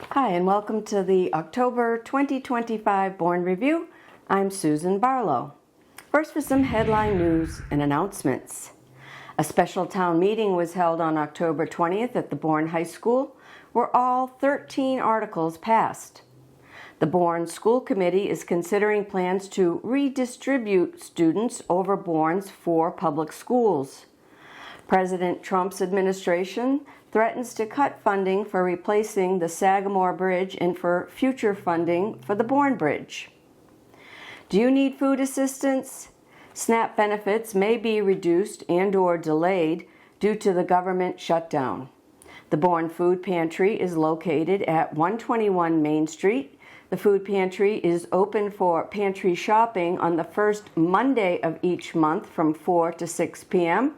Hi, and welcome to the October 2025 Bourne Review. I'm Susan Barlow. First for some headline news and announcements. A special town meeting was held on October 20th at the Bourne High School, where all 13 articles passed. The Bourne School Committee is considering plans to redistribute students over Bourne's 4 public schools. President Trump's administration threatens to cut funding for replacing the Sagamore Bridge and for future funding for the Bourne Bridge. Do you need food assistance? SNAP benefits may be reduced and/or delayed due to the government shutdown. The Bourne Food Pantry is located at 121 Main Street. The food pantry is open for pantry shopping on the first Monday of each month from 4 to 6 p.m.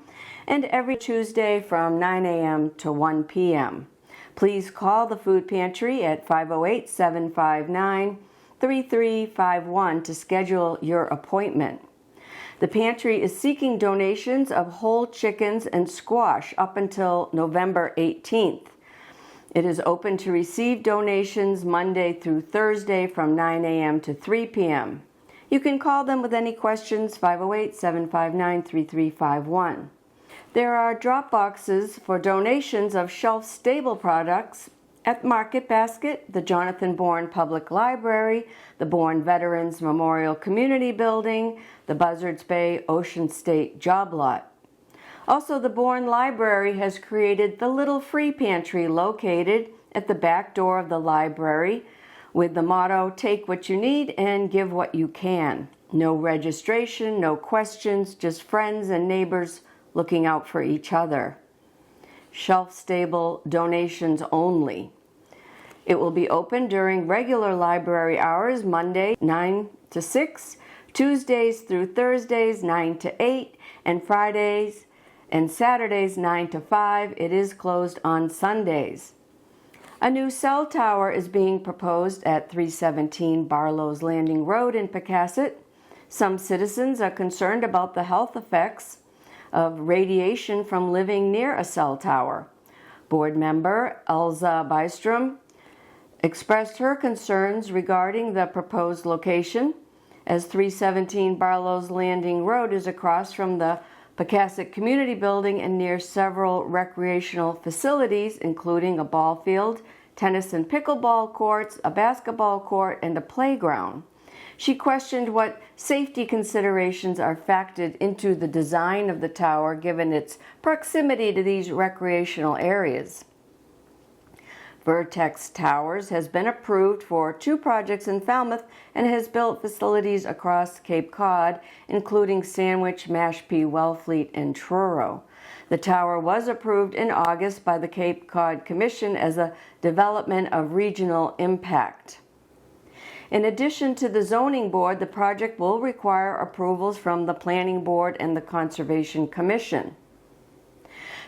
and every Tuesday from 9 a.m. to 1 p.m. Please call the food pantry at 508-759-3351 to schedule your appointment. The pantry is seeking donations of whole chickens and squash up until November 18th. It is open to receive donations Monday through Thursday from 9 a.m. to 3 p.m. You can call them with any questions, 508-759-3351. There are drop boxes for donations of shelf-stable products at Market Basket, the Jonathan Bourne Public Library, the Bourne Veterans Memorial Community Building, the Buzzards Bay Ocean State Job Lot. Also, the Bourne Library has created the Little Free Pantry located at the back door of the library with the motto, "Take what you need and give what you can." No registration, no questions, just friends and neighbors looking out for each other. Shelf-stable donations only. It will be open during regular library hours, Monday 9 to 6, Tuesdays through Thursdays 9 to 8, and Fridays and Saturdays 9 to 5. It is closed on Sundays. A new cell tower is being proposed at 317 Barlow's Landing Road in Aptucxet. Some citizens are concerned about the health effects of radiation from living near a cell tower. Board member Elza Bystrom expressed her concerns regarding the proposed location, as 317 Barlow's Landing Road is across from the Aptucxet Community Building and near several recreational facilities, including a ball field, tennis and pickleball courts, a basketball court, and a playground. She questioned what safety considerations are factored into the design of the tower given its proximity to these recreational areas. Vertex Towers has been approved for 2 projects in Falmouth and has built facilities across Cape Cod, including Sandwich, Mashpee, Wellfleet, and Truro. The tower was approved in August by the Cape Cod Commission as a development of regional impact. In addition to the Zoning Board, the project will require approvals from the Planning Board and the Conservation Commission.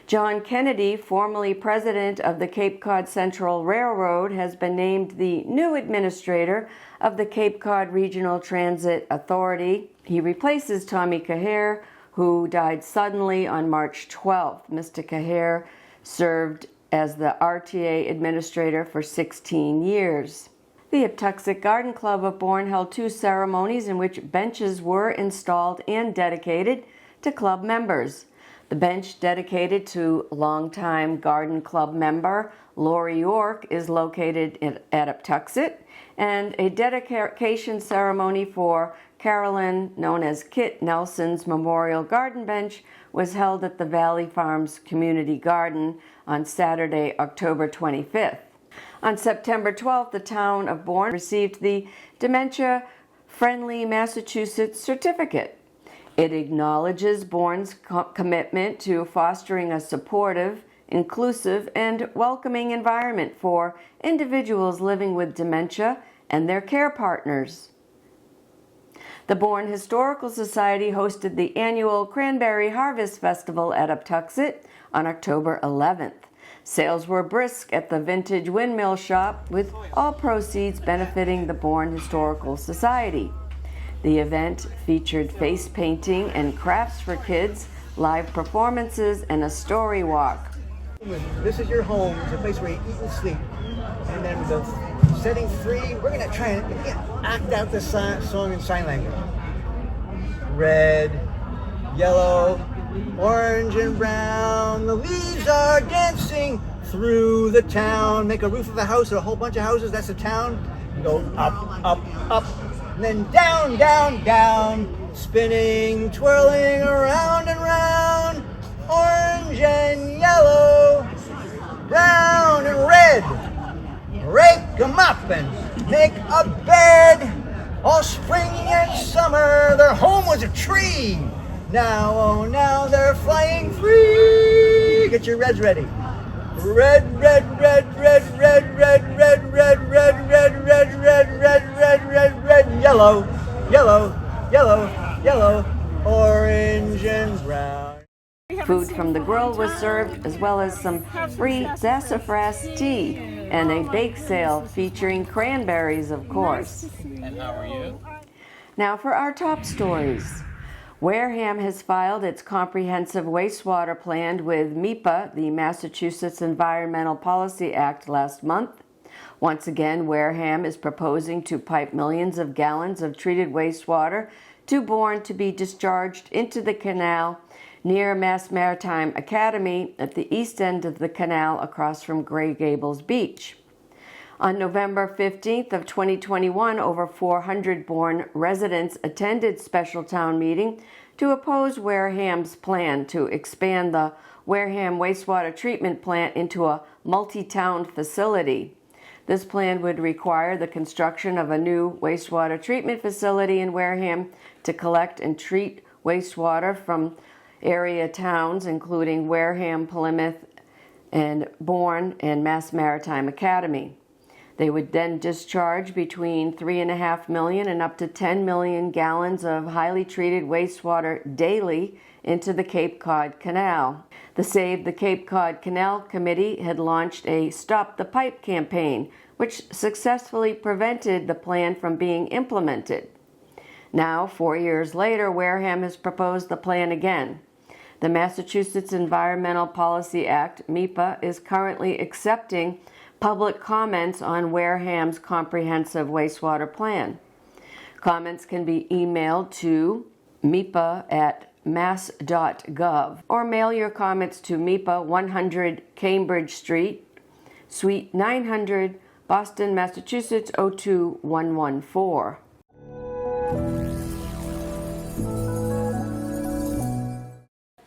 John Kennedy, formerly president of the Cape Cod Central Railroad, has been named the new administrator of the Cape Cod Regional Transit Authority. He replaces Tommy Cahere, who died suddenly on March 12th. Mr. Cahere served as the RTA administrator for 16 years. The Aptucxet Garden Club of Bourne held 2 ceremonies in which benches were installed and dedicated to club members. The bench dedicated to longtime Garden Club member Lori York is located at Aptucxet, and a dedication ceremony for Carolyn, known as Kit Nelson's Memorial Garden Bench, was held at the Valley Farms Community Garden on Saturday, October 25th. On September 12th, the town of Bourne received the Dementia Friendly Massachusetts Certificate. It acknowledges Bourne's commitment to fostering a supportive, inclusive, and welcoming environment for individuals living with dementia and their care partners. The Bourne Historical Society hosted the annual Cranberry Harvest Festival at Aptucxet on October 11th. Sales were brisk at the Vintage Windmill Shop, with all proceeds benefiting the Bourne Historical Society. The event featured face painting and crafts for kids, live performances, and a story walk. This is your home. It's a place where you eat and sleep. and then the setting 3, we're gonna try and act out the song in sign language. Red, yellow, orange, and brown. The leaves are dancing through the town. Make a roof of a house or a whole bunch of houses. That's a town. Go up, up, up, and then down, down, down. Spinning, twirling around and round. Orange and yellow, brown and red. Rake 'em up and make a bed. All spring and summer, their home was a tree. Now, oh, now they're flying free. Get your reds ready. Red, red, red, red, red, red, red, red, red, red, red, red, red, red, red, red, yellow, yellow, yellow, yellow, orange and brown. Food from the grill was served, as well as some free sassafras tea and a bake sale featuring cranberries, of course. And how are you? Now for our top stories. Wareham has filed its Comprehensive Wastewater Plan with MEPA, the Massachusetts Environmental Policy Act, last month. Once again, Wareham is proposing to pipe millions of gallons of treated wastewater to Bourne to be discharged into the canal near Mass Maritime Academy at the east end of the canal across from Grey Gables Beach. On November 15th of 2021, over 400 Bourne residents attended special town meeting to oppose Wareham's plan to expand the Wareham wastewater treatment plant into a multi-town facility. This plan would require the construction of a new wastewater treatment facility in Wareham to collect and treat wastewater from area towns including Wareham, Plymouth, and Bourne, and Mass Maritime Academy. They would then discharge between 3.5 million and up to 10 million gallons of highly treated wastewater daily into the Cape Cod Canal. The Save the Cape Cod Canal Committee had launched a Stop the Pipe campaign, which successfully prevented the plan from being implemented. Now, 4 years later, Wareham has proposed the plan again. The Massachusetts Environmental Policy Act, MEPA, is currently accepting public comments on Wareham's Comprehensive Wastewater Plan. Comments can be emailed to mepa@mass.gov or mail your comments to MEPA, 100 Cambridge Street, Suite 900, Boston, Massachusetts 02114.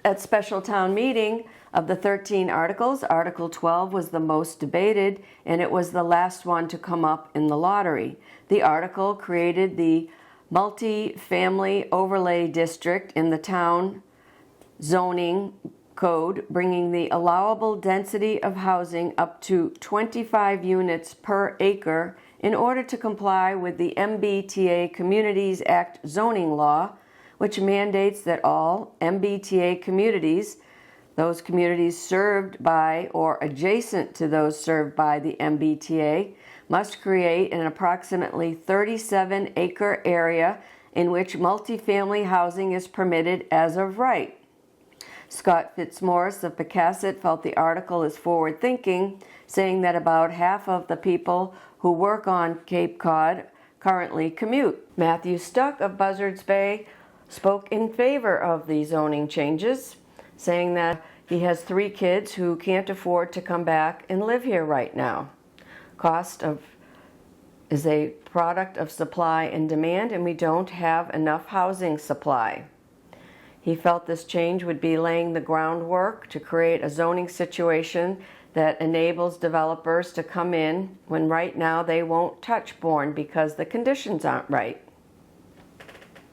At special town meeting, of the 13 articles, Article 12 was the most debated, and it was the last one to come up in the lottery. The article created the multi-family overlay district in the town zoning code, bringing the allowable density of housing up to 25 units per acre in order to comply with the MBTA Communities Act zoning law, which mandates that all MBTA communities, those communities served by or adjacent to those served by the MBTA, must create an approximately 37-acre area in which multifamily housing is permitted as of right. Scott Fitzmaurice of Aptucxet felt the article is forward-thinking, saying that about half of the people who work on Cape Cod currently commute. Matthew Stuck of Buzzards Bay spoke in favor of the zoning changes, saying that he has 3 kids who can't afford to come back and live here right now. Cost is a product of supply and demand, and we don't have enough housing supply. He felt this change would be laying the groundwork to create a zoning situation that enables developers to come in when right now they won't touch Bourne because the conditions aren't right.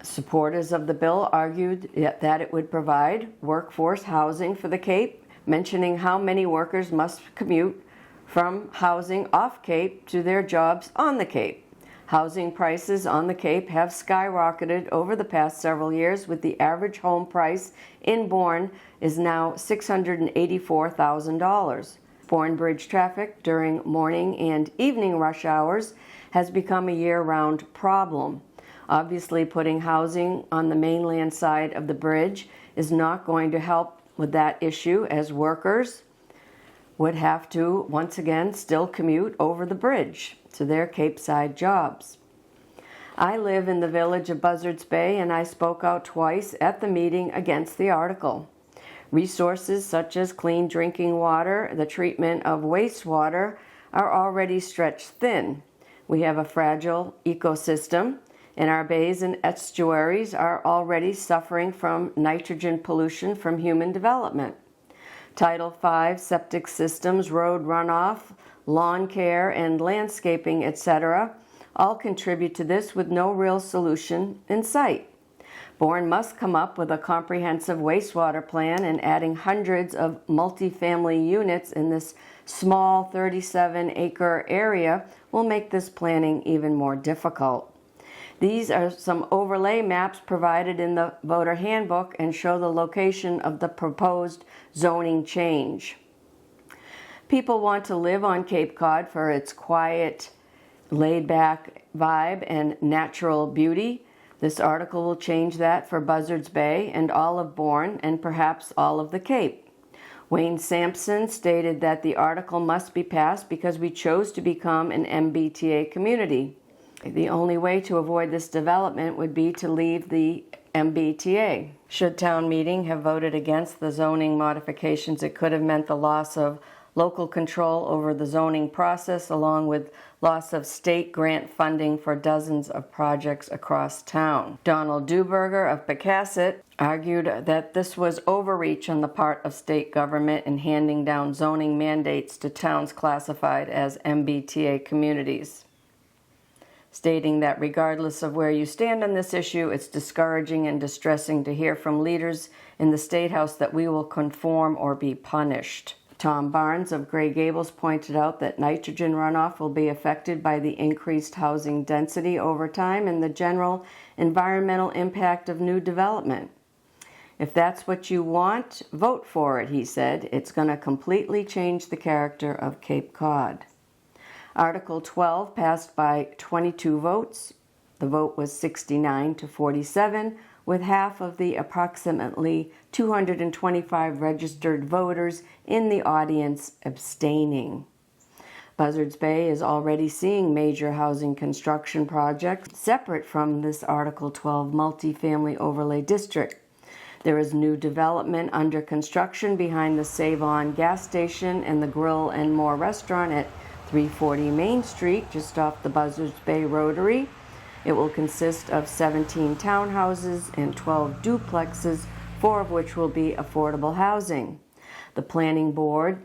Supporters of the bill argued that it would provide workforce housing for the Cape, mentioning how many workers must commute from housing off Cape to their jobs on the Cape. Housing prices on the Cape have skyrocketed over the past several years, with the average home price in Bourne is now $684,000. Bourne Bridge traffic during morning and evening rush hours has become a year-round problem. Obviously, putting housing on the mainland side of the bridge is not going to help with that issue, as workers would have to, once again, still commute over the bridge to their Cape Side jobs. I live in the village of Buzzards Bay, and I spoke out twice at the meeting against the article. Resources such as clean drinking water, the treatment of wastewater, are already stretched thin. We have a fragile ecosystem, and our bays and estuaries are already suffering from nitrogen pollution from human development. Title V septic systems, road runoff, lawn care, and landscaping, etc., all contribute to this with no real solution in sight. Bourne must come up with a comprehensive wastewater plan, and adding hundreds of multifamily units in this small 37-acre area will make this planning even more difficult. These are some overlay maps provided in the voter handbook and show the location of the proposed zoning change. People want to live on Cape Cod for its quiet, laid-back vibe and natural beauty. This article will change that for Buzzards Bay and all of Bourne and perhaps all of the Cape. Wayne Sampson stated that the article must be passed because we chose to become an MBTA community. The only way to avoid this development would be to leave the MBTA. Should town meeting have voted against the zoning modifications, it could have meant the loss of local control over the zoning process, along with loss of state grant funding for dozens of projects across town. Donald Duberger of Aptucxet argued that this was overreach on the part of state government in handing down zoning mandates to towns classified as MBTA communities, stating that regardless of where you stand on this issue, it's discouraging and distressing to hear from leaders in the State House that we will conform or be punished. Tom Barnes of Grey Gables pointed out that nitrogen runoff will be affected by the increased housing density over time and the general environmental impact of new development. If that's what you want, vote for it, he said. It's going to completely change the character of Cape Cod. Article 12 passed by 22 votes. The vote was 69 to 47, with half of the approximately 225 registered voters in the audience abstaining. Buzzards Bay is already seeing major housing construction projects separate from this Article 12 multifamily overlay district. There is new development under construction behind the Save On gas station and the Grill and More restaurant at 340 Main Street, just off the Buzzards Bay Rotary. It will consist of 17 townhouses and 12 duplexes, 4 of which will be affordable housing. The Planning Board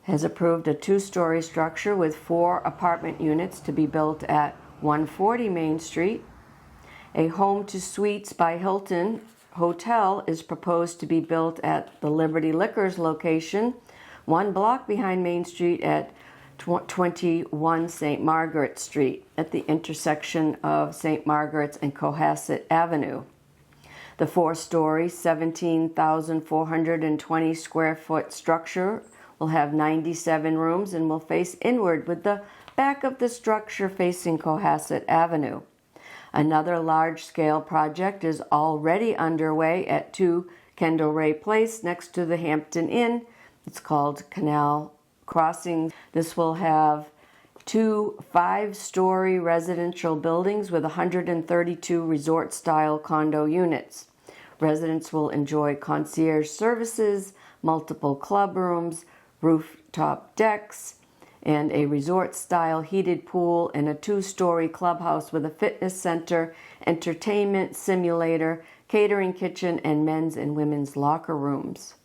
has approved a 2-story structure with 4 apartment units to be built at 140 Main Street. A Home to Suites by Hilton hotel is proposed to be built at the Liberty Liquors location, 1 block behind Main Street at 21 St. Margaret Street at the intersection of St. Margaret's and Cohasset Avenue. The 4-story, 17,420 square foot structure will have 97 rooms and will face inward with the back of the structure facing Cohasset Avenue. Another large-scale project is already underway at 2 Kendall Ray Place next to the Hampton Inn. It's called Canal Crossing. This will have 2 5-story residential buildings with 132 resort-style condo units. Residents will enjoy concierge services, multiple club rooms, rooftop decks, and a resort-style heated pool and a 2-story clubhouse with a fitness center, entertainment simulator, catering kitchen, and men's and women's locker rooms.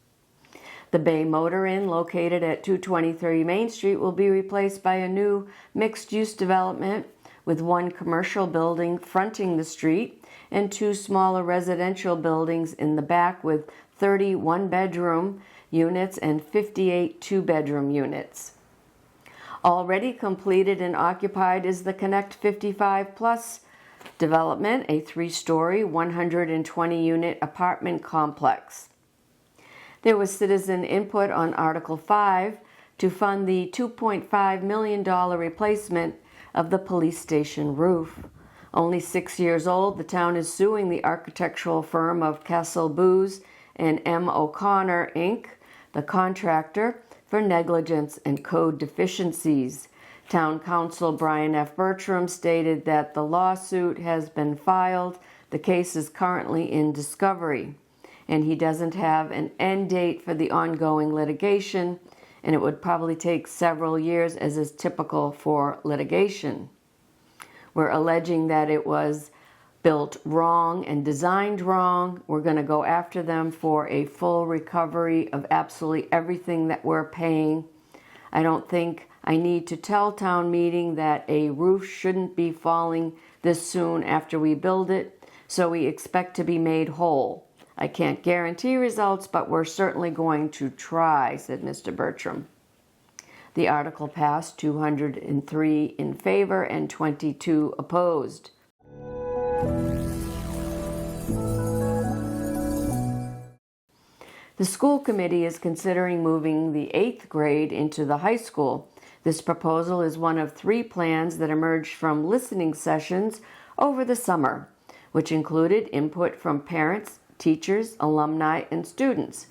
The Bay Motor Inn, located at 223 Main Street, will be replaced by a new mixed-use development with 1 commercial building fronting the street and 2 smaller residential buildings in the back with 30 one-bedroom units and 58 two-bedroom units. Already completed and occupied is the Connect 55 Plus development, a 3-story, 120-unit apartment complex. There was citizen input on Article 5 to fund the $2.5 million replacement of the police station roof. Only 6 years old, the town is suing the architectural firm of Castle Booz and M. O'Connor, Inc., the contractor, for negligence and code deficiencies. Town Council Brian F. Bertram stated that the lawsuit has been filed. The case is currently in discovery, and he doesn't have an end date for the ongoing litigation, and it would probably take several years, as is typical for litigation. We're alleging that it was built wrong and designed wrong. We're going to go after them for a full recovery of absolutely everything that we're paying. I don't think I need to tell town meeting that a roof shouldn't be falling this soon after we build it, so we expect to be made whole. I can't guarantee results, but we're certainly going to try, said Mr. Bertram. The article passed 203 in favor and 22 opposed. The school committee is considering moving the 8th grade into the high school. This proposal is one of 3 plans that emerged from listening sessions over the summer, which included input from parents, teachers, alumni, and students.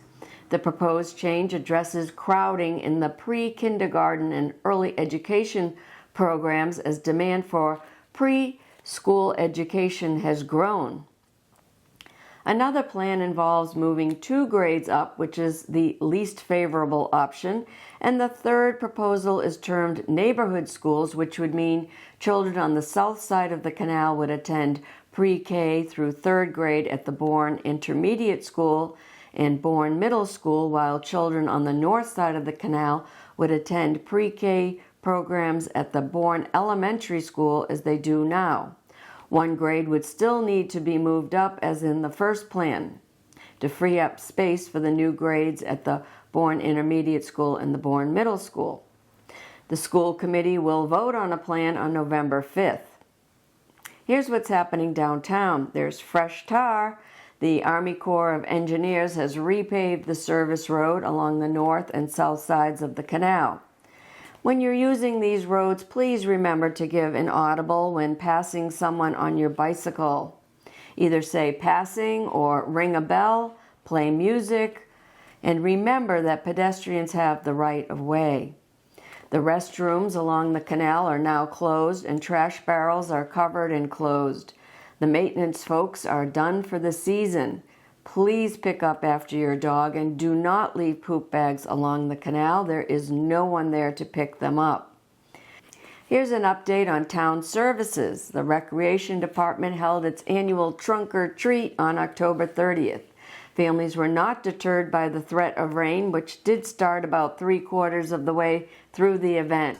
The proposed change addresses crowding in the pre-kindergarten and early education programs as demand for preschool education has grown. Another plan involves moving 2 grades up, which is the least favorable option, and the third proposal is termed neighborhood schools, which would mean children on the south side of the canal would attend pre-K through 3rd grade at the Bourne Intermediate School and Bourne Middle School, while children on the north side of the canal would attend pre-K programs at the Bourne Elementary School as they do now. 1 grade would still need to be moved up as in the first plan to free up space for the new grades at the Bourne Intermediate School and the Bourne Middle School. The school committee will vote on a plan on November 5th. Here's what's happening downtown. There's fresh tar. The Army Corps of Engineers has repaved the service road along the north and south sides of the canal. When you're using these roads, please remember to give an audible when passing someone on your bicycle. Either say passing or ring a bell, play music, and remember that pedestrians have the right of way. The restrooms along the canal are now closed and trash barrels are covered and closed. The maintenance folks are done for the season. Please pick up after your dog and do not leave poop bags along the canal. There is no one there to pick them up. Here's an update on town services. The Recreation Department held its annual Trunk or Treat on October 30th. Families were not deterred by the threat of rain, which did start about 3/4 of the way through the event.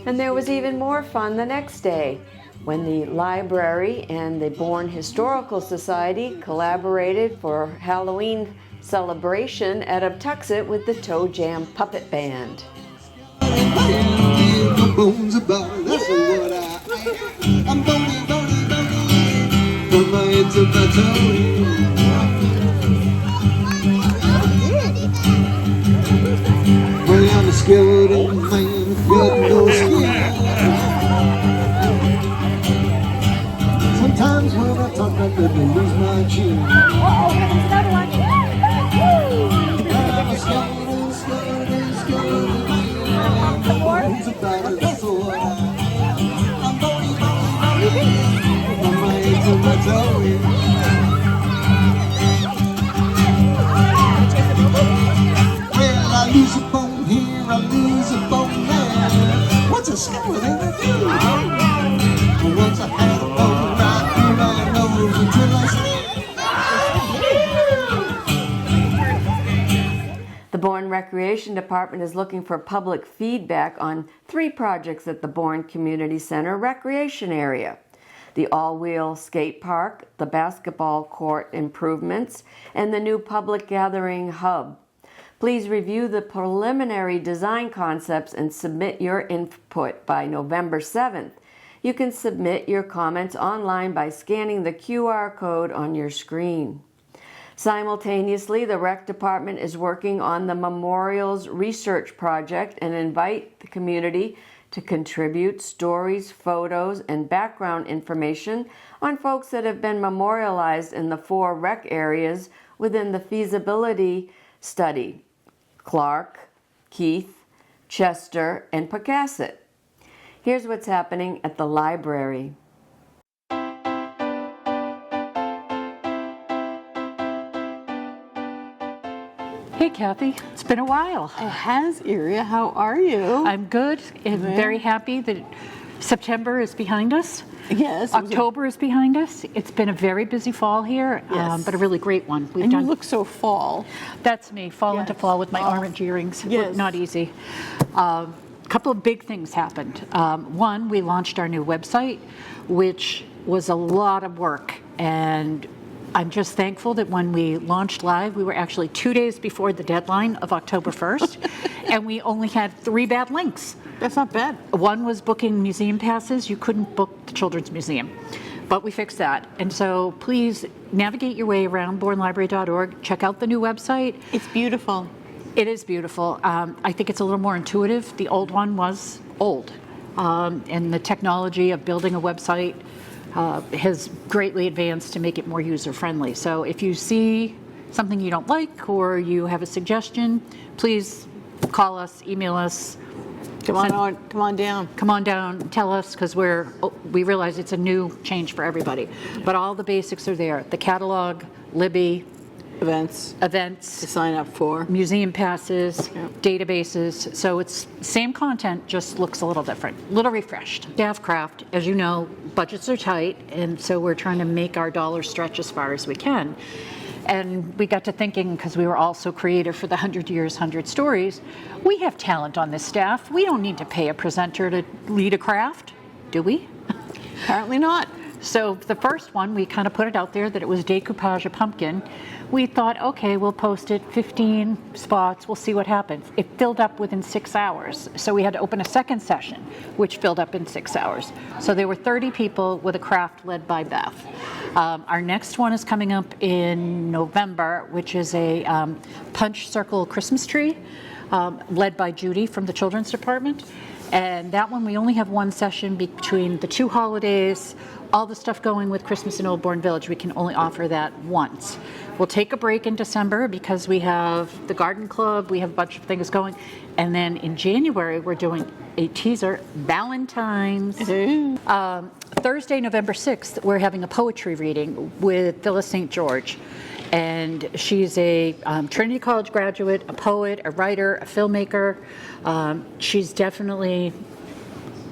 And there was even more fun the next day when the library and the Bourne Historical Society collaborated for Halloween celebration at Aptucxet with the Toe Jam Puppet Band. Once I had a bone right through my nose until I The Bourne Recreation Department is looking for public feedback on 3 projects at the Bourne Community Center recreation area: the all-wheel skate park, the basketball court improvements, and the new public gathering hub. Please review the preliminary design concepts and submit your input by November 7th. You can submit your comments online by scanning the QR code on your screen. Simultaneously, the Rec Department is working on the Memorials Research Project and invite the community to contribute stories, photos, and background information on folks that have been memorialized in the 4 rec areas within the feasibility study: Clark, Keith, Chester, and Aptucxet. Here's what's happening at the library. Hey Kathy, it's been a while. It has, Iria. How are you? I'm good and very happy that September is behind us. Yes. October is behind us. It's been a very busy fall here, Yes. but a really great one. And you look so fall. That's me, fall into fall with my orange earrings. Yes. Not easy. A couple of big things happened. One, we launched our new website, which was a lot of work, and I'm just thankful that when we launched live, we were actually 2 days before the deadline of October 1st, and we only had 3 bad links. That's not bad. One was booking museum passes. You couldn't book the Children's Museum, but we fixed that. And so please navigate your way around bournelibrary.org. Check out the new website. It's beautiful. It is beautiful. I think it's a little more intuitive. The old one was old, and the technology of building a website has greatly advanced to make it more user-friendly. So if you see something you don't like or you have a suggestion, please call us, email us. Come on down. Come on down, tell us, because we realize it's a new change for everybody. But all the basics are there: the catalog, Libby, Events to sign up for, museum passes, databases. So it's same content, just looks a little different, a little refreshed. Staff craft, as you know, budgets are tight, and so we're trying to make our dollars stretch as far as we can. And we got to thinking, because we were all so creative for the 100 Years, 100 Stories, we have talent on this staff. We don't need to pay a presenter to lead a craft, do we? Apparently not. So the first one, we kind of put it out there that it was decoupage a pumpkin. We thought, okay, we'll post it, 15 spots, we'll see what happens. It filled up within 6 hours. So we had to open a second session, which filled up in 6 hours. So there were 30 people with a craft led by Beth. Our next one is coming up in November, which is a punch circle Christmas tree, led by Judy from the Children's Department. And that one, we only have one session between the 2 holidays, all the stuff going with Christmas in Old Bourne Village. We can only offer that once. We'll take a break in December because we have the garden club, we have a bunch of things going. And then in January, we're doing a teaser, Valentine's. Thursday, November 6th, we're having a poetry reading with Phyllis St. George. And she's a Trinity College graduate, a poet, a writer, a filmmaker. She's definitely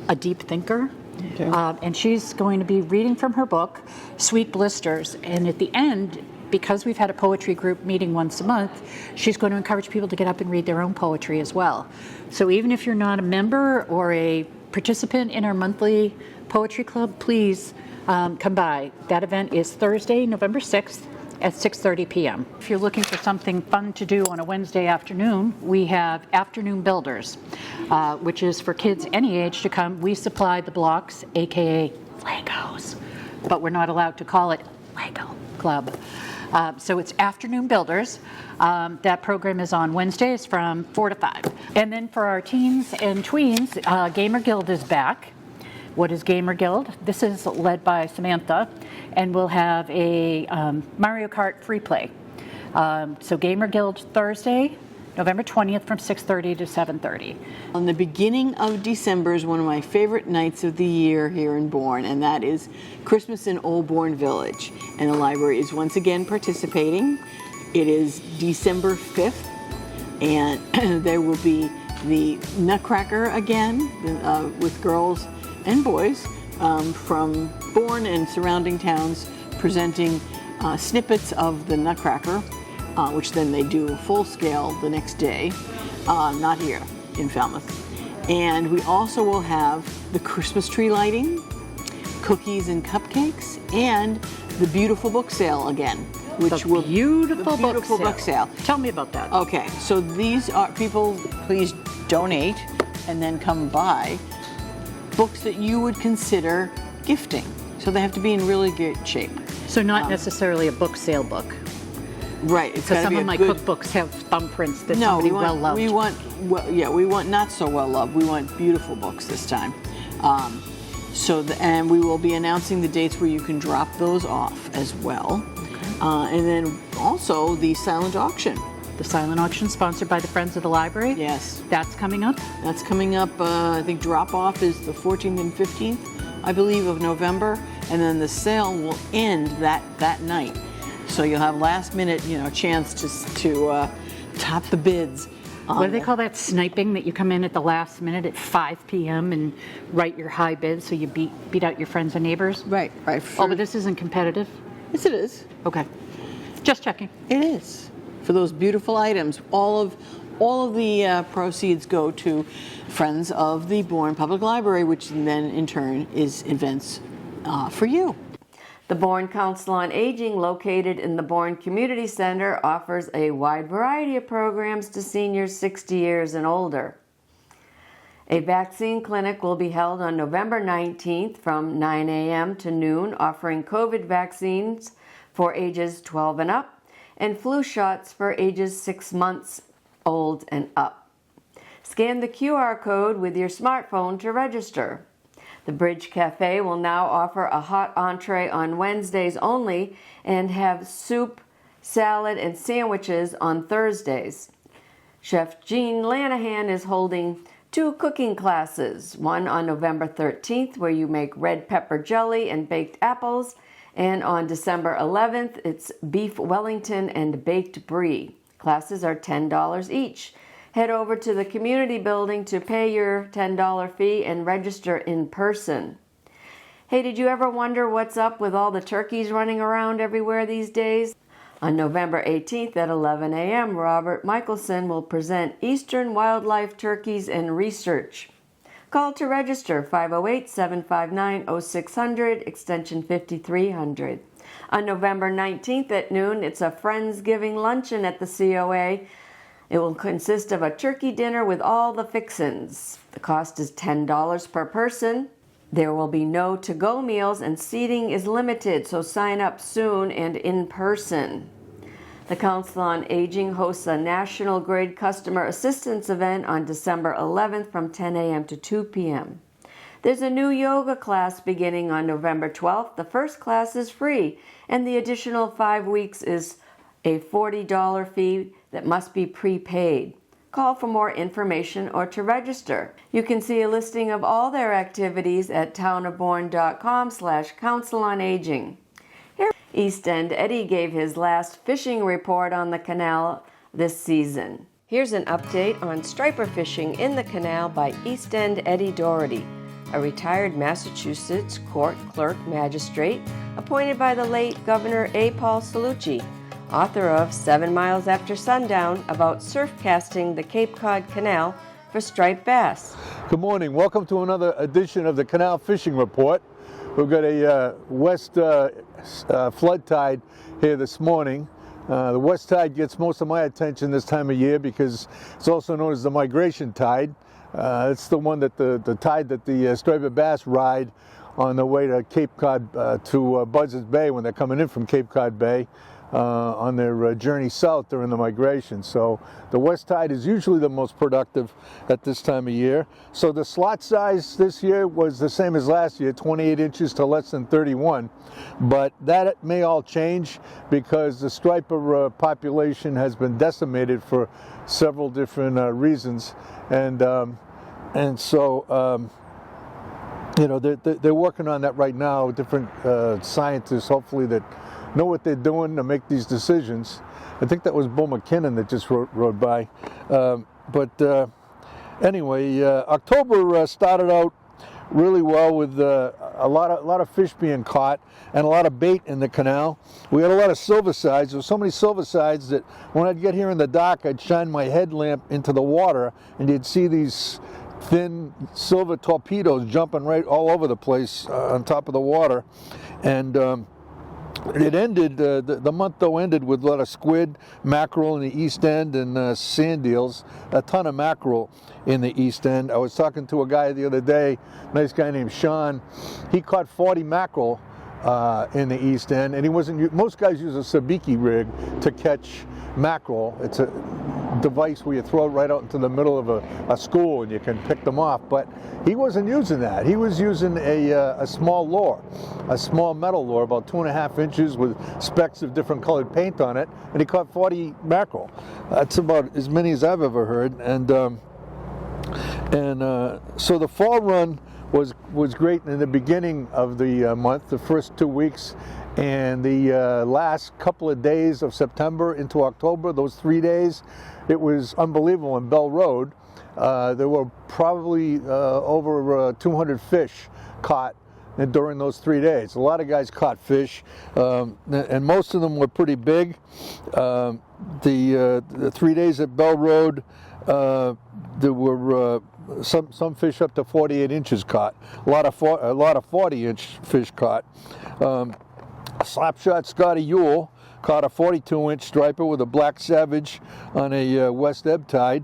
a deep thinker. Okay. And she's going to be reading from her book, Sweet Blisters. And at the end, because we've had a poetry group meeting once a month, she's going to encourage people to get up and read their own poetry as well. So even if you're not a member or a participant in our monthly poetry club, please come by. That event is Thursday, November 6th. At 6:30 p.m. If you're looking for something fun to do on a Wednesday afternoon, we have Afternoon Builders, which is for kids any age to come. We supply the blocks, aka Legos, but we're not allowed to call it Lego Club. So it's Afternoon Builders. That program is on Wednesdays from 4 to 5. And then for our teens and tweens, Gamer Guild is back. What is Gamer Guild? This is led by Samantha, and we'll have a Mario Kart free play. So Gamer Guild Thursday, November 20th from 6:30 to 7:30. On the beginning of December is one of my favorite nights of the year here in Bourne, and that is Christmas in Old Bourne Village. And the library is once again participating. It is December 5th, and there will be the Nutcracker again with girls and boys from Bourne and surrounding towns presenting snippets of the Nutcracker, which then they do full scale the next day, not here in Falmouth. And we also will have the Christmas tree lighting, cookies and cupcakes, and the beautiful book sale again. Beautiful book sale. Tell me about that. Okay, so these are people, please donate and then come buy books that you would consider gifting. So they have to be in really good shape. So not necessarily a book sale book. Right. It's So some of my cookbooks have thumbprints that somebody well loved. We want not so well loved. We want beautiful books this time. And we will be announcing the dates where you can drop those off as well. And then also the silent auction. The silent auction sponsored by the Friends of the Library. Yes. That's coming up? That's coming up, I think drop off is the 14th and 15th, I believe, of November. And then the sale will end that night. So you'll have last minute, chance to top the bids. What do they call that? Sniping, that you come in at the last minute at 5 p.m. and write your high bid so you beat out your friends and neighbors? Right. Sure. Oh, but this isn't competitive? Yes, it is. Okay. Just checking. It is. For those beautiful items, all of the proceeds go to Friends of the Bourne Public Library, which then in turn is events for you. The Bourne Council on Aging, located in the Bourne Community Center, offers a wide variety of programs to seniors 60 years and older. A vaccine clinic will be held on November 19th from 9 a.m. to noon, offering COVID vaccines for ages 12 and up and flu shots for ages 6 months old and up. Scan the QR code with your smartphone to register. The Bridge Cafe will now offer a hot entree on Wednesdays only and have soup, salad, and sandwiches on Thursdays. Chef Jean Lanahan is holding 2 cooking classes, one on November 13th where you make red pepper jelly and baked apples, and on December 11th it's beef Wellington and baked brie. Classes are $10 each. Head over to the community building to pay your $10 fee and register in person. Hey, did you ever wonder what's up with all the turkeys running around everywhere these days? On November 18th at 11 a.m., Robert Michelson will present Eastern Wildlife Turkeys and Research. Call to register 508-759-0600, extension 5300. On November 19th at noon, it's a Friendsgiving luncheon at the COA. It will consist of a turkey dinner with all the fixins. The cost is $10 per person. There will be no to-go meals and seating is limited, so sign up soon and in person. The Council on Aging hosts a National Grid Customer Assistance event on December 11th from 10 a.m. to 2 p.m. There's a new yoga class beginning on November 12th. The first class is free, and the additional 5 weeks is a $40 fee that must be prepaid. Call for more information or to register. You can see a listing of all their activities at townofbourne.com/Council on Aging. Here, East End Eddie gave his last fishing report on the canal this season. Here's an update on striper fishing in the canal by East End Eddie Doherty, a retired Massachusetts court clerk magistrate appointed by the late Governor A. Paul Cellucci, author of 7 Miles After Sundown, about surf casting the Cape Cod Canal for striped bass. Good morning. Welcome to another edition of the Canal Fishing Report. We've got a west flood tide here this morning. The west tide gets most of my attention this time of year because it's also known as the migration tide. It's the one that the tide that the striped bass ride on the way to Cape Cod to Buzzards Bay when they're coming in from Cape Cod Bay. On their journey south during the migration. So the west tide is usually the most productive at this time of year. So the slot size this year was the same as last year, 28 inches to less than 31. But that may all change because the striper population has been decimated for several different reasons. And so they're working on that right now, different scientists hopefully that know what they're doing to make these decisions. I think that was Bo McKinnon that just rode by. But Anyway, October started out really well with a lot of fish being caught and a lot of bait in the canal. We had a lot of silver sides. There were so many silver sides that when I'd get here in the dock, I'd shine my headlamp into the water and you'd see these thin silver torpedoes jumping right all over the place on top of the water. And it ended, the month though ended with a lot of squid, mackerel in the east end, and sand eels, a ton of mackerel in the east end. I was talking to a guy the other day, nice guy named Sean. He caught 40 mackerel in the east end, and he wasn't, most guys use a sabiki rig to catch mackerel. It's a device where you throw it right out into the middle of a school and you can pick them off, but he wasn't using that. He was using a small lure, a small metal lure about 2.5 inches with specks of different colored paint on it, and he caught 40 mackerel. That's about as many as I've ever heard. And so the fall run was great in the beginning of the month, the first 2 weeks, and the last couple of days of September into October, those 3 days, it was unbelievable in Bell Road. There were probably over 200 fish caught during those 3 days. A lot of guys caught fish, and most of them were pretty big. The 3 days at Bell Road, there were some fish up to 48 inches caught. A lot of 40-inch fish caught. Slapshot Scotty Ewell caught a 42-inch striper with a black savage on a west ebb tide,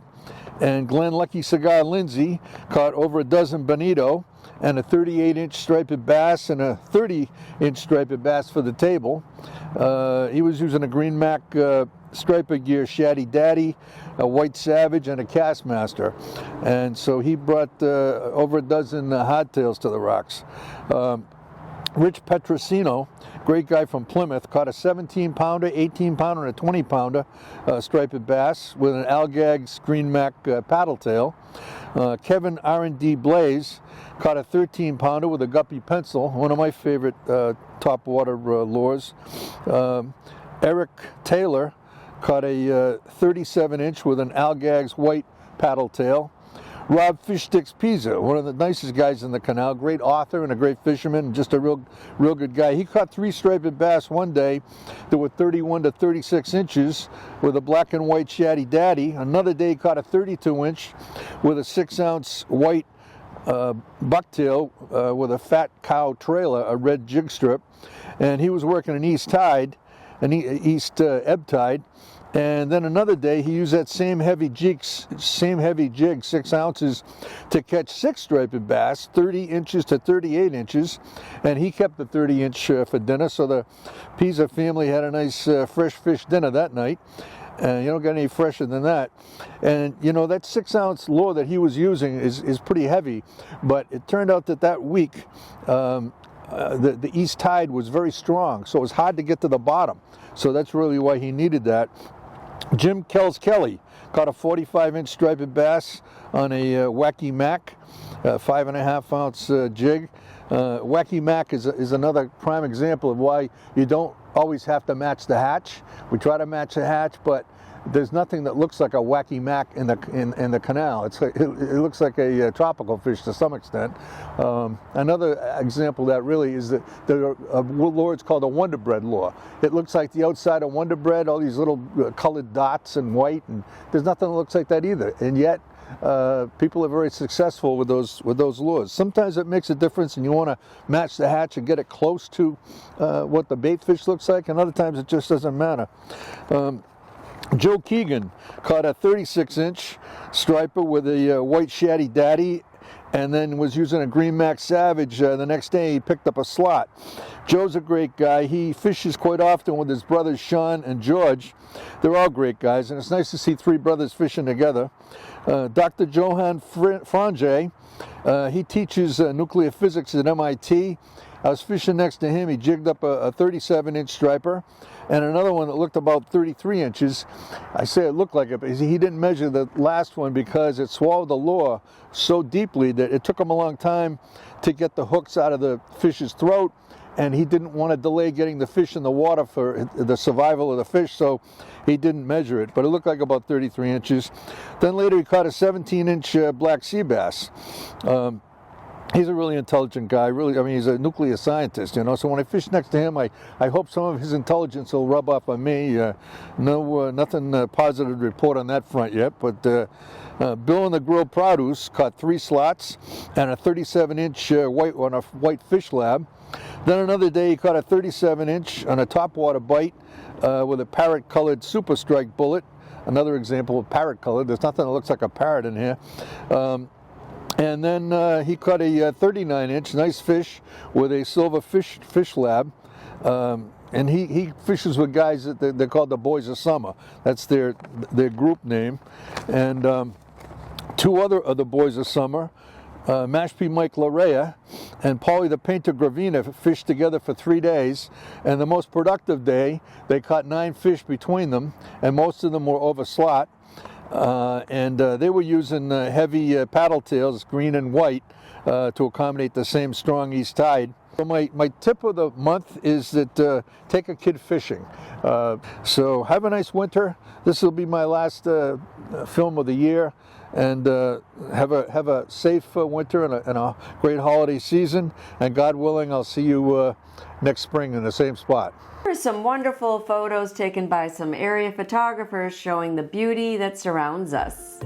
and Glenn Lucky Cigar Lindsay caught over a dozen bonito and a 38-inch striped bass and a 30-inch striped bass for the table. He was using a Green Mac striper gear Shaddy Daddy, a white savage, and a Castmaster, and so he brought over a dozen hardtails to the rocks. Rich Petrosino, great guy from Plymouth, caught a 17-pounder, 18-pounder, and a 20-pounder striped bass with an Algag's Green Mac paddle tail. Kevin R&D Blaze caught a 13-pounder with a guppy pencil, one of my favorite top water lures. Eric Taylor caught a 37-inch with an Algag's white paddle tail. Rob Fishsticks Pisa, one of the nicest guys in the canal, great author and a great fisherman, and just a real good guy. He caught 3 striped bass one day that were 31 to 36 inches with a black and white Shaddy Daddy. Another day he caught a 32-inch with a 6-ounce white bucktail with a fat cow trailer, a red jig strip, and he was working an east tide, east ebb tide. And then another day he used that same heavy jig, 6 ounces, to catch 6 striped bass, 30 inches to 38 inches, and he kept the 30-inch for dinner. So the Pisa family had a nice fresh fish dinner that night. You don't get any fresher than that. And you know, that 6-ounce lure that he was using is pretty heavy, but it turned out that week the east tide was very strong, so it was hard to get to the bottom. So that's really why he needed that. Jim Kelly caught a 45-inch striped bass on a Wacky Mac, 5.5-ounce jig. Wacky Mac is another prime example of why you don't always have to match the hatch. We try to match the hatch, but there's nothing that looks like a Wacky Mac in the canal. It looks like a tropical fish to some extent. Another example of that really is that the lure is called a Wonder Bread lure. It looks like the outside of Wonder Bread, all these little colored dots and white, and there's nothing that looks like that either. And yet, people are very successful with those lures. Sometimes it makes a difference, and you want to match the hatch and get it close to what the bait fish looks like, and other times it just doesn't matter. Joe Keegan caught a 36-inch striper with a white Shaddy Daddy, and then was using a Green Mac Savage. The next day he picked up a slot. Joe's a great guy. He fishes quite often with his brothers Sean and George. They're all great guys, and it's nice to see 3 brothers fishing together. Dr. Johan Frange, he teaches nuclear physics at MIT. I was fishing next to him. He jigged up a 37-inch striper and another one that looked about 33 inches. I say it looked like it, but he didn't measure the last one because it swallowed the lure so deeply that it took him a long time to get the hooks out of the fish's throat and he didn't want to delay getting the fish in the water for the survival of the fish, so he didn't measure it, but it looked like about 33 inches. Then later he caught a 17-inch black sea bass. He's a really intelligent guy, really. I mean, he's a nuclear scientist, you know, so when I fish next to him, I hope some of his intelligence will rub off on me. Nothing positive to report on that front yet, but Bill and the Grill Produce caught 3 slots and a 37-inch white on a white fish lab. Then another day he caught a 37-inch on a topwater bite with a parrot-colored super strike bullet. Another example of parrot-colored. There's nothing that looks like a parrot in here. And then he caught a 39-inch nice fish with a silver fish lab. And he fishes with guys that they're called the Boys of Summer. That's their group name. And 2 other of the Boys of Summer, Mashpee Mike Larea and Paulie the Painter Gravina, fished together for 3 days. And the most productive day, they caught 9 fish between them, and most of them were over slot. They were using heavy paddle tails, green and white, to accommodate the same strong east tide. So my tip of the month is that take a kid fishing. So have a nice winter. This will be my last film of the year, and have a safe winter and a great holiday season. And God willing, I'll see you next spring in the same spot. Here are some wonderful photos taken by some area photographers showing the beauty that surrounds us.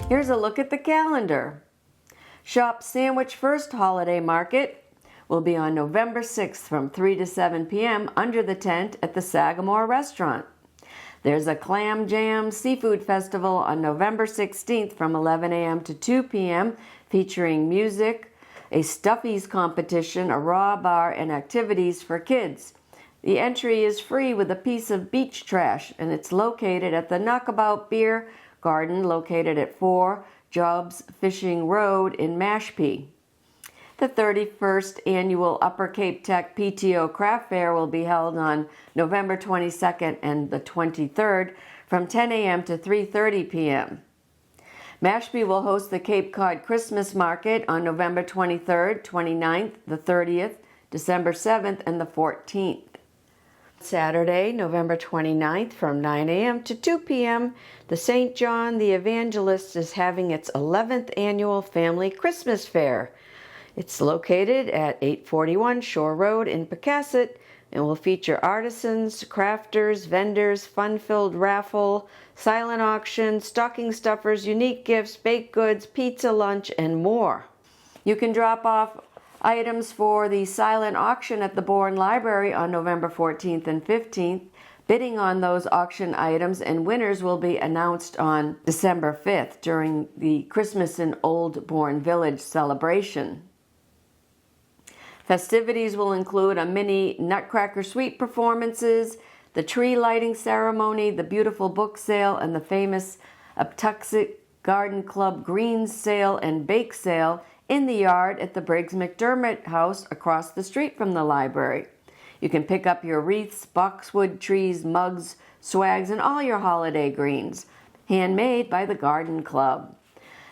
Here's a look at the calendar. Shop's Sandwich First Holiday Market will be on November 6th from 3 to 7 p.m. under the tent at the Sagamore Restaurant. There's a Clam Jam Seafood Festival on November 16th from 11 a.m. to 2 p.m. featuring music, a Stuffies competition, a raw bar, and activities for kids. The entry is free with a piece of beach trash, and it's located at the Knockabout Beer Garden, located at 4 Jobs Fishing Road in Mashpee. The 31st Annual Upper Cape Tech PTO Craft Fair will be held on November 22nd and the 23rd from 10 a.m. to 3:30 p.m. Mashpee will host the Cape Cod Christmas Market on November 23rd, 29th, the 30th, December 7th, and the 14th. Saturday, November 29th from 9 a.m. to 2 p.m., the St. John the Evangelist is having its 11th Annual Family Christmas Fair. It's located at 841 Shore Road in Aptucxet and will feature artisans, crafters, vendors, fun-filled raffle, silent auction, stocking stuffers, unique gifts, baked goods, pizza lunch, and more. You can drop off items for the silent auction at the Bourne Library on November 14th and 15th. Bidding on those auction items and winners will be announced on December 5th during the Christmas in Old Bourne Village celebration. Festivities will include a mini Nutcracker Suite performances, the tree lighting ceremony, the beautiful book sale, and the famous Aptucxet Garden Club greens sale and bake sale in the yard at the Briggs McDermott House across the street from the library. You can pick up your wreaths, boxwood trees, mugs, swags, and all your holiday greens, handmade by the Garden Club.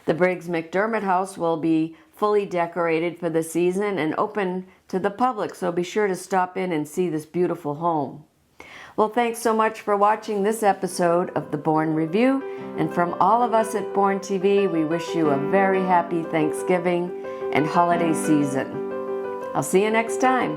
The Briggs McDermott House will be fully decorated for the season and open to the public, so be sure to stop in and see this beautiful home. Well, thanks so much for watching this episode of the Bourne Review. And from all of us at Bourne TV, we wish you a very happy Thanksgiving and holiday season. I'll see you next time.